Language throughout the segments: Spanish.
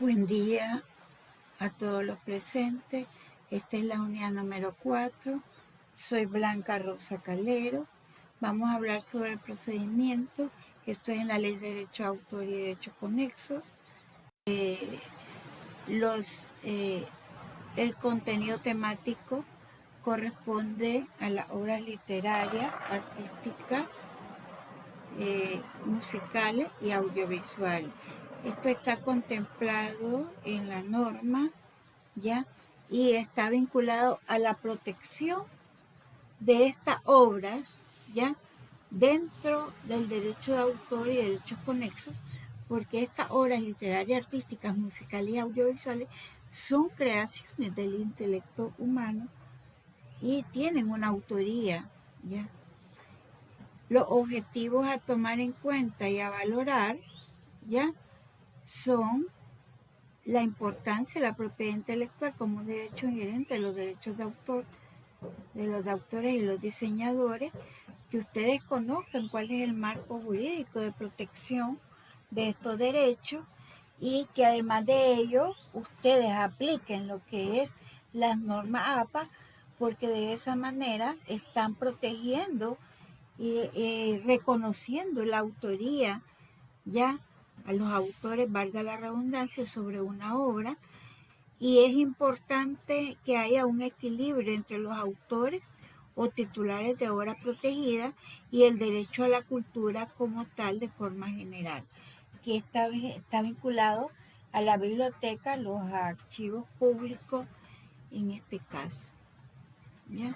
Buen día a todos los presentes. Esta es la unidad número 4. Soy Blanca Rosa Calero. Vamos a hablar sobre el procedimiento. Esto es en la Ley de Derecho de Autor y Derechos Conexos. El contenido temático corresponde a las obras literarias, artísticas, musicales y audiovisuales. Esto está contemplado en la norma, ¿ya? Y está vinculado a la protección de estas obras, ¿ya? Dentro del derecho de autor y derechos conexos, porque estas obras literarias, artísticas, musicales y audiovisuales son creaciones del intelecto humano y tienen una autoría, ¿ya? Los objetivos a tomar en cuenta y a valorar, ¿ya? Son la importancia de la propiedad intelectual como un derecho inherente a los derechos de autor, de los autores y los diseñadores, que ustedes conozcan cuál es el marco jurídico de protección de estos derechos y que además de ello ustedes apliquen lo que es las normas APA, porque de esa manera están protegiendo y reconociendo la autoría ya a los autores, valga la redundancia, sobre una obra, y es importante que haya un equilibrio entre los autores o titulares de obra protegida y el derecho a la cultura como tal de forma general, que está vinculado a la biblioteca, los archivos públicos en este caso. ¿Ya?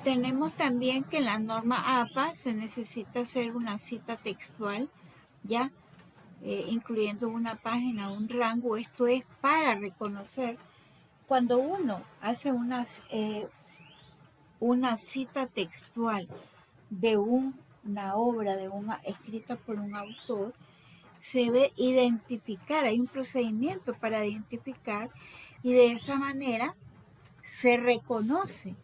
Tenemos también que en la norma APA se necesita hacer una cita textual, ¿ya? Incluyendo una página, un rango. Esto es para reconocer cuando uno hace una cita textual de una obra escrita por un autor, se debe identificar, hay un procedimiento para identificar y de esa manera se reconoce,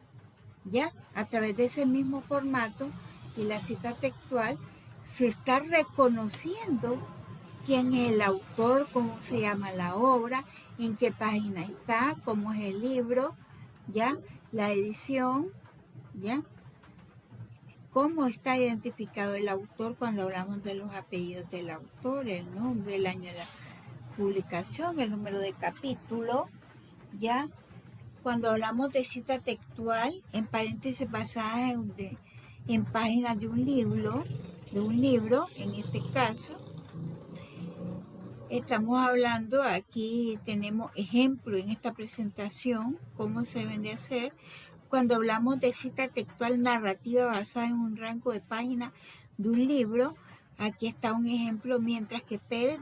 ¿ya? A través de ese mismo formato y la cita textual se está reconociendo quién es el autor, cómo se llama la obra, en qué página está, cómo es el libro, ¿ya? La edición, ¿ya? Cómo está identificado el autor cuando hablamos de los apellidos del autor, el nombre, el año de la publicación, el número de capítulo, ¿ya? Cuando hablamos de cita textual, en paréntesis basadas en páginas de un libro, en este caso, estamos hablando, aquí tenemos ejemplo en esta presentación, cómo se deben de hacer. Cuando hablamos de cita textual narrativa basada en un rango de páginas de un libro, aquí está un ejemplo, mientras que Pérez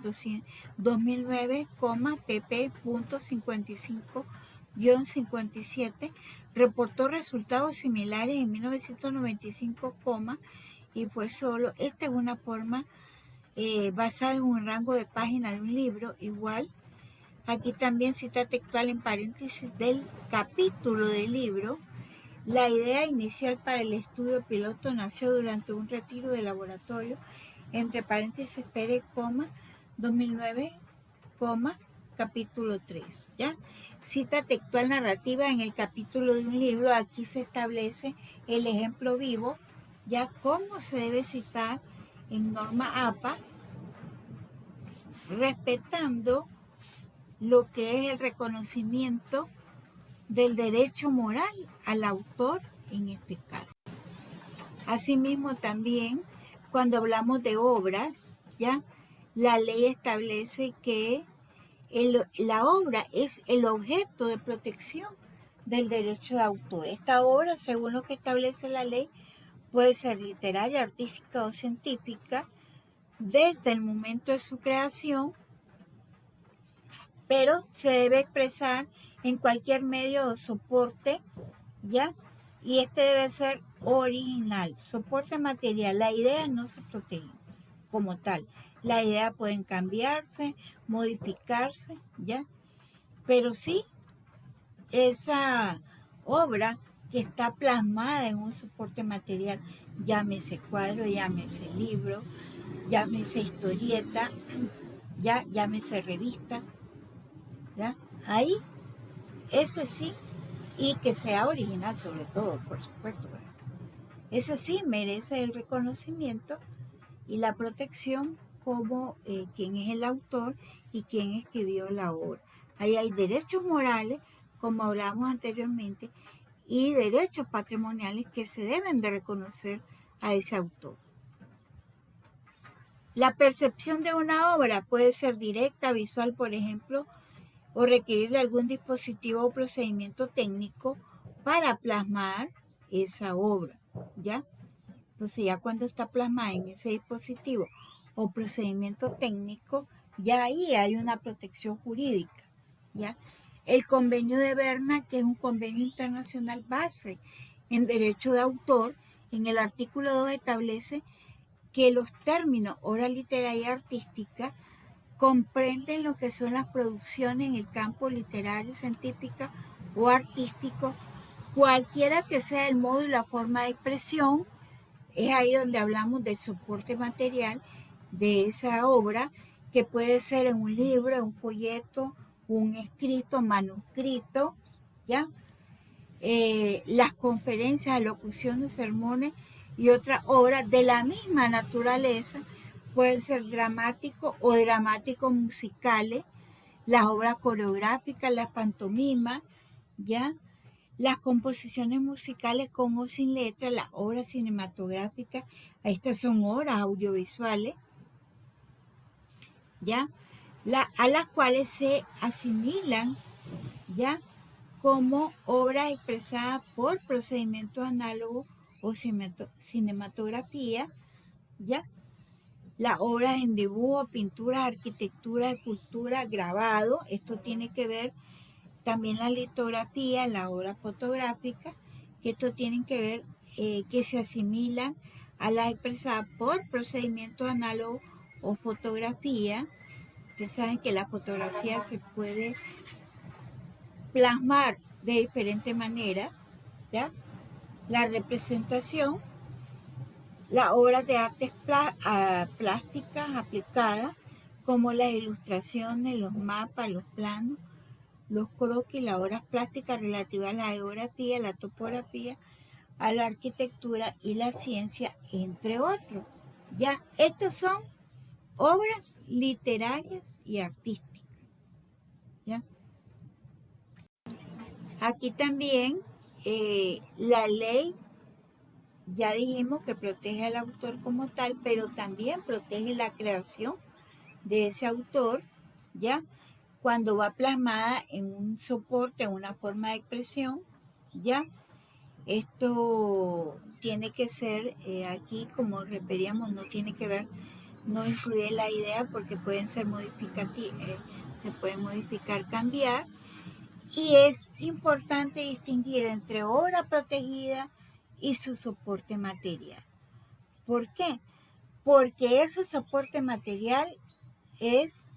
2009, pp.55-57 reportó resultados similares en 1995, y fue solo. Esta es una forma basada en un rango de páginas de un libro, igual. Aquí también cita textual en paréntesis del capítulo del libro. La idea inicial para el estudio piloto nació durante un retiro de laboratorio, entre paréntesis Pérez, 2009, capítulo 3, ¿ya? Cita textual narrativa en el capítulo de un libro. Aquí se establece el ejemplo vivo, ya cómo se debe citar en norma APA, respetando lo que es el reconocimiento del derecho moral al autor en este caso. Asimismo, también cuando hablamos de obras, ¿ya? La ley establece que la obra es el objeto de protección del derecho de autor. Esta obra, según lo que establece la ley, puede ser literaria, artística o científica desde el momento de su creación, pero se debe expresar en cualquier medio o soporte, ¿ya? Y este debe ser original, soporte material. La idea no se protege como tal. La idea pueden cambiarse, modificarse, ¿ya? Pero sí, esa obra que está plasmada en un soporte material, llámese cuadro, llámese libro, llámese historieta, ya, llámese revista, ¿ya? Ahí, ese sí, y que sea original sobre todo, por supuesto, ¿verdad? Ese sí merece el reconocimiento y la protección como quién es el autor y quién escribió la obra. Ahí hay derechos morales, como hablamos anteriormente, y derechos patrimoniales que se deben de reconocer a ese autor. La percepción de una obra puede ser directa, visual, por ejemplo, o requerir de algún dispositivo o procedimiento técnico para plasmar esa obra, ¿ya? Entonces ya cuando está plasmada en ese dispositivo o procedimiento técnico, ya ahí hay una protección jurídica, ¿ya? El convenio de Berna, que es un convenio internacional base en derecho de autor, en el artículo 2 establece que los términos obra literaria y artística comprenden lo que son las producciones en el campo literario, científico o artístico, cualquiera que sea el modo y la forma de expresión. Es ahí donde hablamos del soporte material de esa obra, que puede ser en un libro, en un folleto, un escrito, manuscrito, ¿ya? Las conferencias, locuciones, sermones y otras obras de la misma naturaleza, pueden ser dramáticos o dramáticos musicales, las obras coreográficas, las pantomimas, ¿ya? Las composiciones musicales con o sin letra, las obras cinematográficas, estas son obras audiovisuales, ¿ya? A las cuales se asimilan, ¿ya? Como obras expresadas por procedimientos análogos o cinematografía, ¿ya? Las obras en dibujo, pintura, arquitectura, escultura, grabado, esto tiene que ver también la litografía, la obra fotográfica, que esto tienen que ver que se asimilan a las expresadas por procedimientos análogos o fotografía. Ustedes saben que la fotografía se puede plasmar de diferente manera, ¿ya? La representación, las obras de artes plásticas aplicadas, como las ilustraciones, los mapas, los planos, los croquis, las obras plásticas relativas a la geografía, la topografía, a la arquitectura y la ciencia, entre otros. Ya, estas son obras literarias y artísticas. ¿Ya? Aquí también la ley, ya dijimos que protege al autor como tal, pero también protege la creación de ese autor, ¿ya? Cuando va plasmada en un soporte, en una forma de expresión, ¿ya? Esto tiene que ser, aquí como referíamos, no tiene que ver, no incluye la idea porque pueden ser modificativas, se pueden modificar, cambiar, y es importante distinguir entre obra protegida y su soporte material. ¿Por qué? Porque ese soporte material es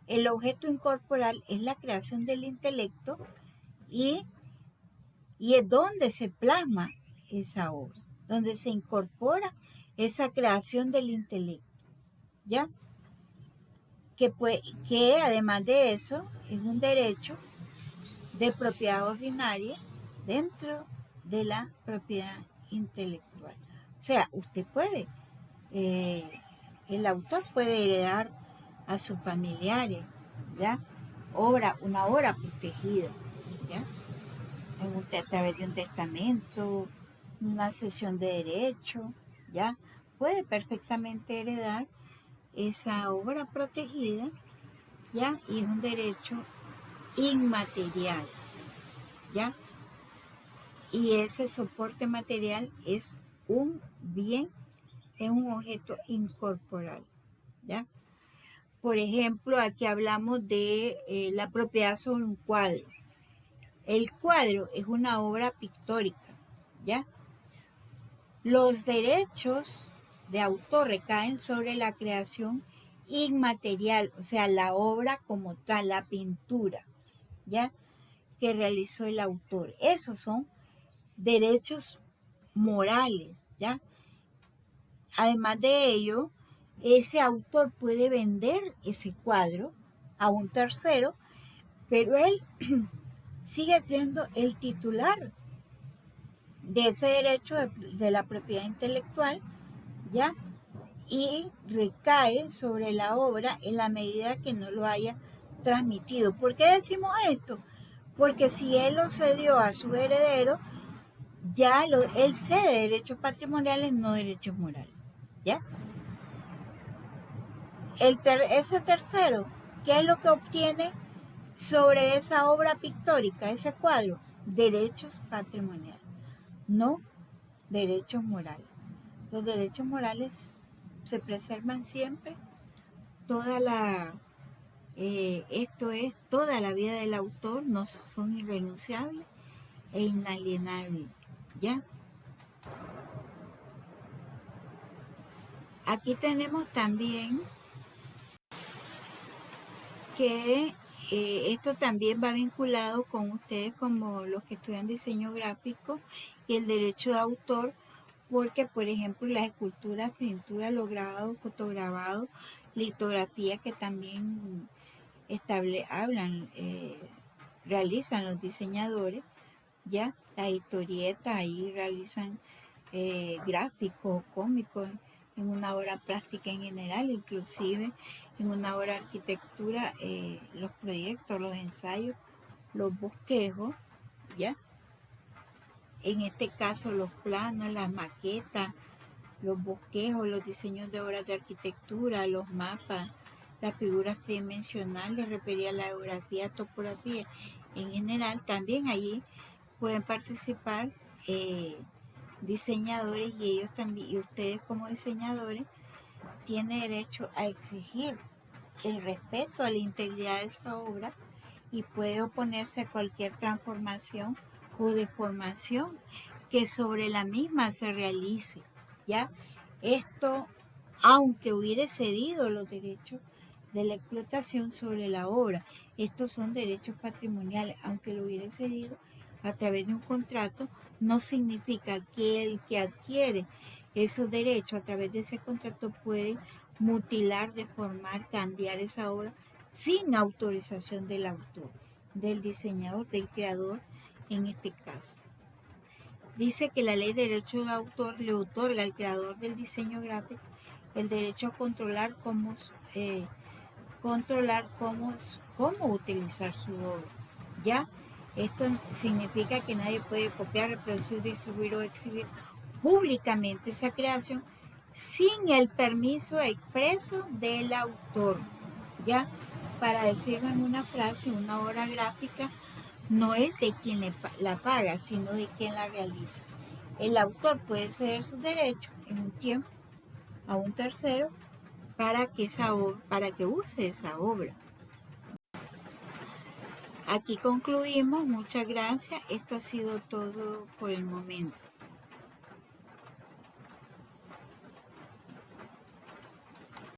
el objeto incorporal, es la creación del intelecto y es donde se plasma esa obra, donde se incorpora esa creación del intelecto, ¿ya? Que además de eso es un derecho de propiedad ordinaria dentro de la propiedad intelectual. O sea, usted puede, el autor puede heredar a sus familiares, ¿ya? Una obra protegida, ¿ya? A través de un testamento, una cesión de derecho, ¿ya? Puede perfectamente heredar esa obra protegida, ¿ya? Y es un derecho inmaterial, ¿ya? Y ese soporte material es un bien, es un objeto incorporal, ¿ya? Por ejemplo, aquí hablamos de la propiedad sobre un cuadro. El cuadro es una obra pictórica, ¿ya? Los derechos de autor recaen sobre la creación inmaterial, o sea, la obra como tal, la pintura, ¿ya? Que realizó el autor. Esos son derechos morales, ¿ya? Además de ello, ese autor puede vender ese cuadro a un tercero, pero él sigue siendo el titular de ese derecho de la propiedad intelectual, ¿ya? Y recae sobre la obra en la medida que no lo haya transmitido. ¿Por qué decimos esto? Porque si él lo cedió a su heredero, él cede derechos patrimoniales, no derechos morales, ¿ya? Ese tercero, ¿qué es lo que obtiene sobre esa obra pictórica, ese cuadro? Derechos patrimoniales, no derechos morales. Los derechos morales se preservan siempre, esto es toda la vida del autor, no son irrenunciables e inalienables, ¿ya? Aquí tenemos también que esto también va vinculado con ustedes como los que estudian diseño gráfico y el derecho de autor, porque por ejemplo las esculturas, pinturas, los grabados, fotograbados, litografías que también realizan los diseñadores, ya las historietas ahí realizan gráficos, cómicos en una obra plástica en general, inclusive en una obra de arquitectura, los proyectos, los ensayos, los bosquejos, ¿ya? En este caso los planos, las maquetas, los bosquejos, los diseños de obras de arquitectura, los mapas, las figuras tridimensionales referidas a la geografía, topografía. En general, también allí pueden participar diseñadores y ellos también, y ustedes como diseñadores tienen derecho a exigir el respeto a la integridad de esa obra y puede oponerse a cualquier transformación o deformación que sobre la misma se realice, ¿ya? Esto, aunque hubiere cedido los derechos de la explotación sobre la obra, estos son derechos patrimoniales, aunque lo hubiere cedido a través de un contrato, no significa que el que adquiere esos derechos a través de ese contrato puede mutilar, deformar, cambiar esa obra sin autorización del autor, del diseñador, del creador en este caso. Dice que la ley de derecho de autor le otorga al creador del diseño gráfico el derecho a controlar cómo utilizar su obra. ¿Ya? Esto significa que nadie puede copiar, reproducir, distribuir o exhibir públicamente esa creación sin el permiso expreso del autor. ¿Ya? Para decirlo en una frase, una obra gráfica no es de quien la paga, sino de quien la realiza. El autor puede ceder sus derechos en un tiempo a un tercero para que use esa obra. Aquí concluimos, muchas gracias, esto ha sido todo por el momento.